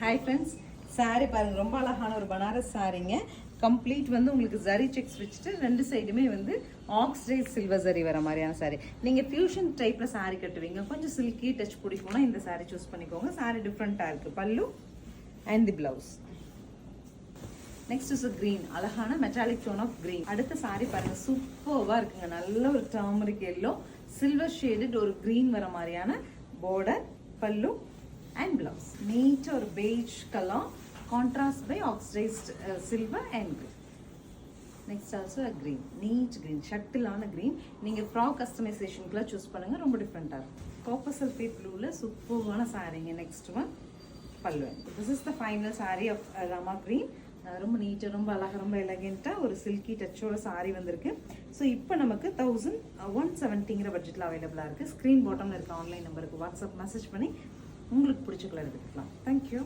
Hi friends, sari பாருங்கள், ரொம்ப அழகான ஒரு பனாரஸ் சாரீங்க. கம்ப்ளீட் வந்து உங்களுக்கு ஜரி செக்ஸ் வச்சுட்டு ரெண்டு சைடுமே வந்து ஆக்சிடைஸ் சில்வர் ஜரி வர மாதிரியான சாரீ. நீங்கள் ஃபியூஷன் டைப்பில் சாரீ கட்டுவீங்க, கொஞ்சம் சில்கி டச் பிடிக்கும்னா இந்த சாரீ சூஸ் பண்ணிக்கோங்க. சாரீ டிஃப்ரெண்ட்டாக இருக்குது. பல்லு and the blouse. Next is green, அழகான மெட்டாலிக் டோன் ஆஃப் கிரீன். அடுத்த சாரீ பாருங்கள், சூப்பர்வாக இருக்குங்க. நல்ல ஒரு டர்மரிக் எல்லோ சில்வர் ஷேடட் ஒரு கிரீன் வர மாதிரியான border, pallu and blouse. Neat or beige color, contrast by oxidized silver and green. Next also a green, neat green, shuttle-ஆன green. நீங்க frock customization-க்குள்ள choose பண்ணுங்க, ரொம்ப டிஃபரெண்டா இருக்கும். Copper sulphate blue-ல சூப்பரான சாரீங்க. Next one, pallu. This is the final saree of Rama green. ரொம்ப நீட்டாக, ரொம்ப அழகாக, ரொம்ப எலகெண்ட்டாக ஒரு சில்கி டச்சோட சாரீ வந்திருக்கு. ஸோ இப்போ நமக்கு 1170ங்கிற பட்ஜெட்டில் அவைலபிளாக இருக்குது. ஸ்க்ரீன் பாட்டமில் இருக்க ஆன்லைன் நம்பருக்கு வாட்ஸ்அப் மெசேஜ் பண்ணி உங்களுக்கு பிடிச்ச கலர் எடுத்துக்கலாம். தேங்க்யூ.